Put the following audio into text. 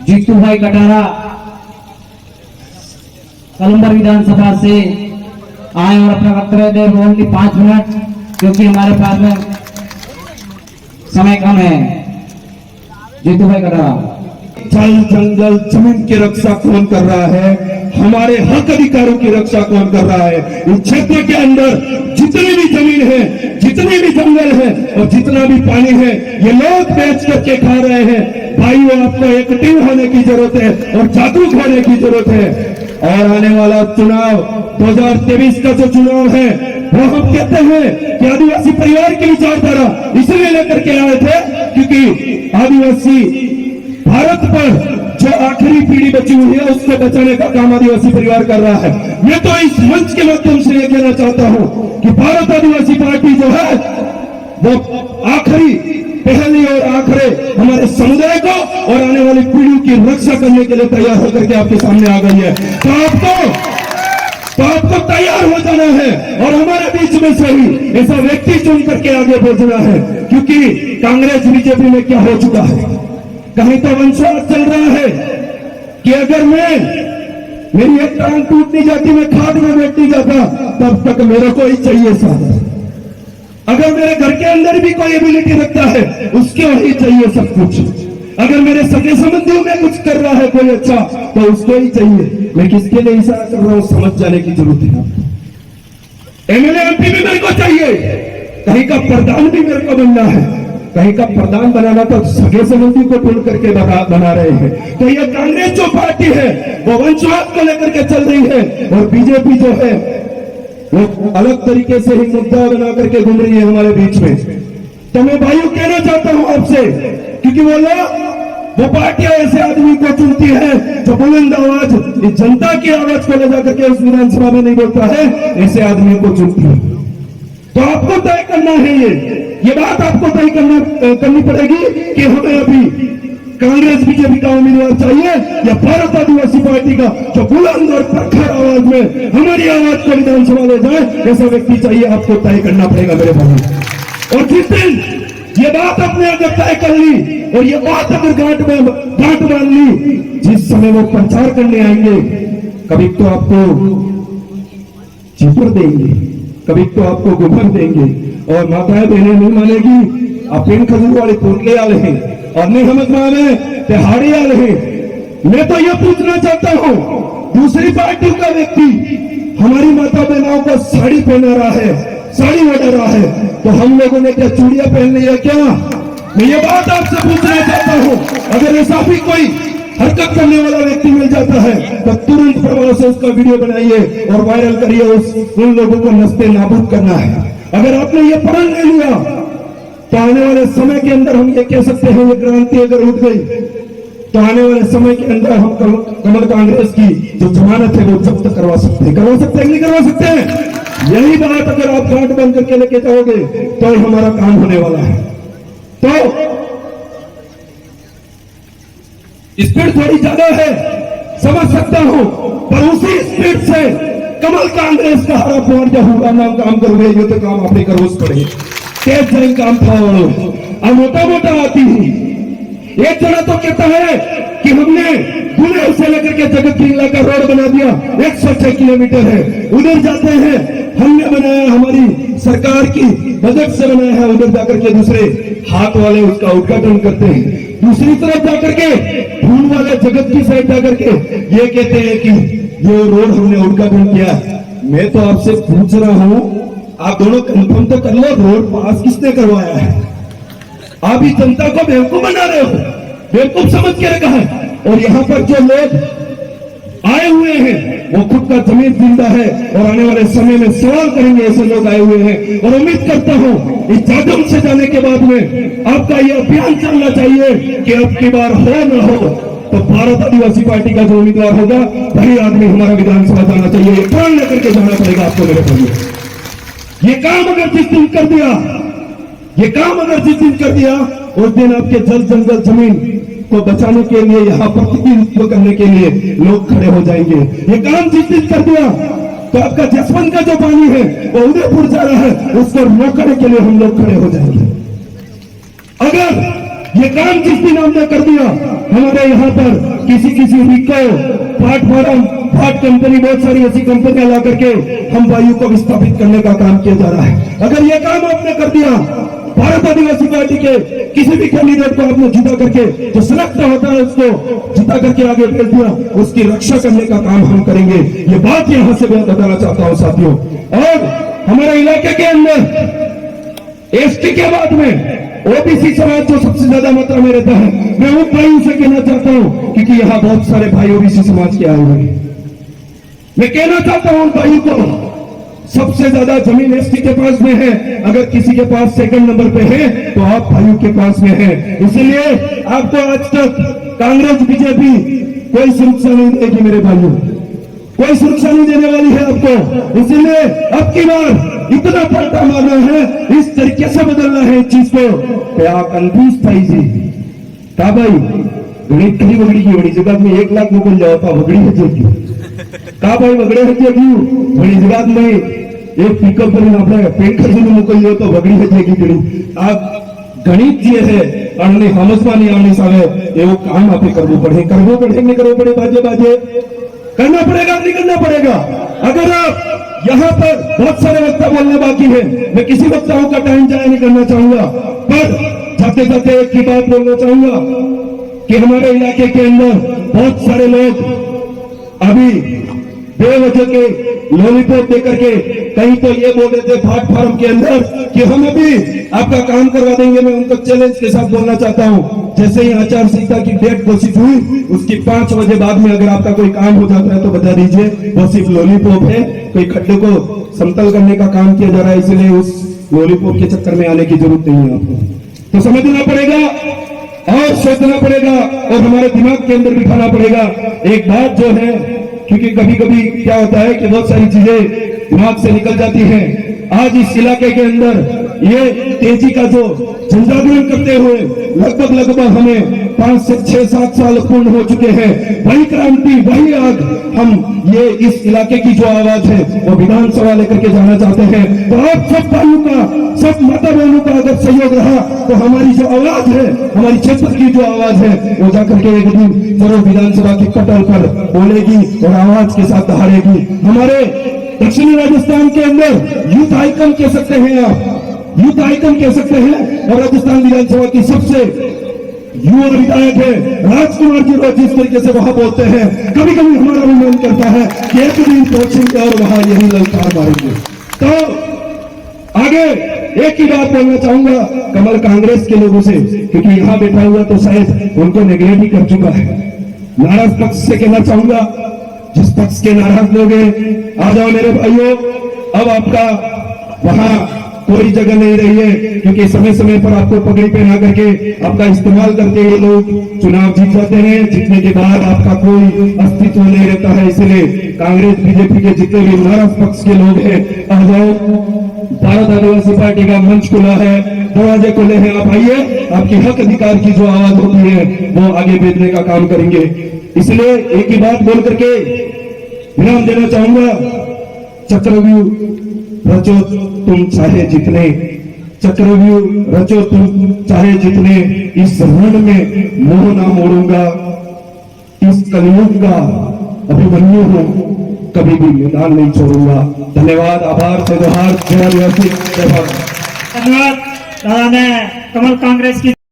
जीतू भाई कटारा कलम्बर विधानसभा से आए और अपना वक्तव्य दे ओनली 5 मिनट, क्योंकि हमारे पास में समय कम है। जीतू भाई कटारा। जल जंगल जमीन की रक्षा कौन कर रहा है? हमारे हक अधिकारों की रक्षा कौन कर रहा है? इस क्षेत्र के अंदर जितनी भी जमीन है, जितने भी जंगल है और जितना भी पानी है, ये लोग बेच करके खा रहे हैं। भाइयों, आपको एक्टिव होने की जरूरत है और जागरूक होने की जरूरत है। और आने वाला चुनाव 2023 का जो चुनाव है, वो हम कहते हैं कि आदिवासी परिवार की विचारधारा इसलिए लेकर के आए थे क्योंकि आदिवासी भारत पर जो आखिरी पीढ़ी बची हुई है उसको बचाने का काम आदिवासी परिवार कर रहा है। मैं तो इस मंच के माध्यम से ये कहना चाहता हूं कि भारत आदिवासी पार्टी जो है वो आखिरी पहली और आखिरी हमारे समुदाय को और आने वाली पीढ़ी की रक्षा करने के लिए तैयार होकर के आपके सामने आ गई है। तो आपको तैयार हो जाना है और हमारे बीच में से ही ऐसा व्यक्ति चुन करके आगे बढ़ना है, क्योंकि कांग्रेस बीजेपी में क्या हो चुका है, कहीं तो वंशवाद चल रहा है कि अगर मेरी एक टांग टूट नहीं जाती, मैं खाद में बैठ नहीं जाता, तब तक मेरे को ही चाहिए साथ। अगर मेरे घर के अंदर भी कोई एबिलिटी रखता है, उसके ही चाहिए सब कुछ। अगर मेरे सगे संबंधियों में कुछ कर रहा है कोई अच्छा, तो उसको ही चाहिए। मैं किसके लिए इशारा कर रहा हूं, समझ जाने की जरूरत है। एमएलए एमपी भी मेरे को चाहिए, कहीं का प्रधान भी मेरे को बनना है। कहीं का प्रधान बनाना तो सगे संबंधी को ढूंढ करके बना रहे हैं। तो ये कांग्रेस जो पार्टी है वो वंशवाद को लेकर के चल रही है और बीजेपी जो है वो अलग तरीके से ही मुद्दा बना करके घूम रही है हमारे बीच में। तो मैं भाइयों कहना चाहता हूं आपसे, क्योंकि वो पार्टियां ऐसे आदमी को चुनती है जो बुलंद आवाज जनता की आवाज को ले जाकर के उस विधानसभा में नहीं बोलता है, ऐसे आदमी को चुनती है। तो आपको तय करना है, ये बात आपको तय करनी पड़ेगी कि हमें अभी कांग्रेस बीजेपी का उम्मीदवार चाहिए या भारत आदिवासी पार्टी का जो बुलंद और प्रखर आवाज में हमारी आवाज को विधानसभा ले जाए, ऐसा व्यक्ति चाहिए। आपको तय करना पड़ेगा मेरे भाई। और जिस दिन ये बात आपने अगर तय कर ली और ये बात अगर गांठ बांध ली, जिस समय वो प्रचार करने आएंगे, कभी तो आपको चिपर देंगे, कभी तो आपको गुमर देंगे और माताएं बहनें नहीं मानेगी। आप इन खजूर वाले पोटले वाले हैं और नहीं समझ माने तिहाड़ी वाले हैं। मैं तो यह पूछना चाहता हूं, दूसरी पार्टी का व्यक्ति हमारी माता बहनों को साड़ी पहना रहा है, साड़ी ओढ़ा रहा है, तो हम लोगों ने क्या चूड़ियां पहन ली है क्या? मैं ये बात आपसे पूछना चाहता हूं। अगर ऐसा भी कोई हरकत करने वाला व्यक्ति मिल जाता है तो तुरंत प्रभाव से उसका वीडियो बनाइए और वायरल करिए। उन लोगों को नस्ते नाबूद करना है। अगर आपने ये प्रण ले लिया तो आने वाले समय के अंदर हम ये कह सकते हैं, ये क्रांति अगर उठ गई तो आने वाले समय के अंदर हम कमल कांग्रेस की जो जमानत है वो जब्त करवा सकते हैं नहीं करवा सकते हैं। यही बात अगर आप गांठ बंद करके लेके जाओगे तो हमारा काम होने वाला है। तो स्पीड थोड़ी ज्यादा है, समझ सकता हूं, पर उसी स्पीड से कमल कांग्रेस का हरा पोर जो होगा नाम काम करोगे, ये तो काम अपने करो पड़े तेज जन काम था। और मोटा मोटा आती ही एक जना तो कहता है कि हमने बुले से लेकर के जगत किला का रोड बना दिया, 106 किलोमीटर है, उधर जाते हैं हमने बनाया, हमारी सरकार की बजट से बनाया है, उधर जाकर के दूसरे हाथ वाले उसका उद्घाटन करते हैं। दूसरी तरफ जाकर के फूल वाले जगत की साइड जाकर के ये कहते हैं कि ये रोड हमने उद्घाटन किया। मैं तो आपसे पूछ रहा हूं, आप दोनों कंफर्म तो कर लो, रोड पास किसने करवाया है? आप ही जनता को बेवकूफ बना रहे हो, बेवकूफ समझ के रखा है। और यहाँ पर जो लोग आए हुए हैं वो खुद का जमीन जिंदा है और आने वाले समय में सवाल करेंगे, ऐसे लोग आए हुए हैं। और उम्मीद करता हूं इस जादम से जाने के बाद में आपका यह अभियान चलना चाहिए कि अब की बार हो न हो तो भारत आदिवासी पार्टी का जो उम्मीदवार होगा वही आदमी हमारा विधानसभा जाना चाहिए। ये प्रण लेकर के जाना पड़ेगा आपको मेरे भाई। ये काम अगर जिस दिन कर दिया, ये काम अगर जिस दिन कर दिया, उस दिन आपके जल जंगल जमीन को बचाने के लिए, यहाँ प्रतिनिधित्व करने के लिए लोग खड़े हो जाएंगे। ये काम जिस दिन कर दिया तो आपका जसवंत का जो पानी है वो उदयपुर जा रहा है, उसको रोकने के लिए हम लोग खड़े हो जाएंगे। अगर ये काम जिस दिन हमने कर दिया, हमारे यहाँ पर किसी रिको, प्लेटफॉर्म, भाट कंपनी, बहुत सारी ऐसी कंपनियां ला करके हम वायु को विस्थापित करने का काम किया जा रहा है। अगर ये काम आपने कर दिया, भारत आदिवासी पार्टी के किसी भी कैंडिडेट को आपने जिता करके, जो सिलेक्ट होता है उसको जिता करके आगे भेज दिया, उसकी रक्षा करने का काम हम करेंगे। ये बात यहां से मैं बताना चाहता हूं साथियों। और हमारे इलाके के अंदर एसटी के बाद में ओबीसी समाज जो सबसे ज्यादा मात्रा में रहता है, मैं उन भाइयों से कहना चाहता हूं, क्योंकि यहाँ बहुत सारे भाई ओबीसी समाज के आए हुए हैं, मैं कहना चाहता हूं उन भाइयों को, सबसे ज्यादा जमीन एसटी के पास में है। अगर किसी के पास सेकंड नंबर पे है तो आप भाइयों के पास में है। इसलिए आपको आज तक कांग्रेस बीजेपी कोई सुरक्षा नहीं देगी मेरे भाइयों, कोई सुरक्षा नहीं देने वाली है आपको। इसीलिए अब की बार इतना पलटा मारना है, इस तरीके से बदलना है इस चीज को। क्या कंफ्यूज था जी का भाई गणित खरी वगड़ी की वड़ी जगह में 1 लाख मोकल जाओ था वगड़ी है का भाई वगड़े हजे गયું વળી જગાત में एक पिकअप કરીને આપણે પેટ ખર્ચીને મોકલ્યો તો વગડી હજેगी ઘણી આ ગણિત જે છે અણને સમજમાં નહીં આવની સામે એવું કામ આપણે કરવું પડે કે નહીં કરવું પડે बाजे करना पड़ेगा नहीं करना पड़ेगा। अगर आप यहाँ पर बहुत सारे वक्ता बोलना बाकी है, मैं किसी वक्ताओं का टाइम जाया नहीं करना चाहूंगा, पर जाते जाते एक ही बात बोलना चाहूंगा कि हमारे इलाके के अंदर बहुत सारे लोग अभी बेवजह के लॉलीपॉप देकर के कहीं तो ये बोल रहे थे प्लेटफॉर्म के अंदर कि हम अभी आपका काम करवा देंगे। मैं उनको चैलेंज के साथ बोलना चाहता हूं, जैसे ही आचार संहिता की डेट घोषित हुई उसकी 5 बजे बाद में अगर आपका कोई काम हो जाता है तो बता दीजिए, वो सिर्फ लॉलीपॉप है, कोई खड्डे को समतल करने का काम किया जा रहा है, इसलिए उस लॉलीपॉप के चक्कर में आने की जरूरत नहीं है आपको। तो समझना पड़ेगा और सोचना पड़ेगा और हमारे दिमाग के अंदर बिठाना पड़ेगा एक बात जो है, क्योंकि कभी कभी क्या होता है कि बहुत सारी चीजें दिमाग से निकल जाती हैं। आज इस इलाके के अंदर ये तेजी का जो जनजागरण करते हुए लगभग हमें 5 से 6-7 साल पूर्ण हो चुके हैं। वही क्रांति, वही आग, हम ये इस इलाके की जो आवाज है वो विधानसभा लेकर के जाना चाहते हैं। तो आप सब भाइयों का, सब माता बहनों का अगर सहयोग रहा तो हमारी जो आवाज है, हमारी क्षेत्र की जो आवाज है, वो जाकर के एक दिन जरूर विधानसभा की कटल पर बोलेगी और आवाज के साथ दहाड़ेगी। हमारे दक्षिणी राजस्थान के अंदर यूथ आइकन कह सकते हैं आप, यूथ आइकन कह सकते हैं, और राजस्थान विधानसभा की सबसे युवा विधायक है राजकुमार जी रोज जिस तरीके से वहां बोलते हैं, कभी कभी हमारा भी मन करता है कि एक दिन पहुंचेंगे और वहां यही ललकार मारेंगे। तो आगे एक ही बात बोलना चाहूंगा कमल कांग्रेस के लोगों से, क्योंकि यहाँ बैठा हुआ तो शायद उनको नेगलेक्ट ही कर चुका है। नाराज पक्ष से कहना चाहूंगा, जिस पक्ष के नाराज लोग हैं आ जाओ मेरे भाइयों, अब आपका वहां कोई जगह नहीं रही है, क्योंकि समय समय पर आपको पगड़ी पहना करके आपका इस्तेमाल करके ये लोग चुनाव जीत जाते हैं। जीतने के बाद आपका कोई अस्तित्व नहीं रहता है। इसलिए कांग्रेस बीजेपी के जितने भी नाराज पक्ष के लोग हैं आ जाओ, भारत आदिवासी पार्टी का मंच खुला है, दरवाजे खुले हैं, आप आइए, आपकी हक अधिकार की जो आवाज होती है वो आगे भेजने का काम करेंगे। इसलिए एक ही बात बोल करके विराम देना चाहूंगा, चक्रव्यूह रचो तुम चाहे जितने, चक्रव्यूह रचो तुम चाहे जितने, इस रण में मोह ना मोड़ूंगा, इस कलयुग का अभिमन्यु हूं, कभी भी मैदान नहीं छोड़ूंगा। धन्यवाद, आभार, जय जोहार, जय आदिवासी, जय भारत। धन्यवाद दादा ने कमल कांग्रेस की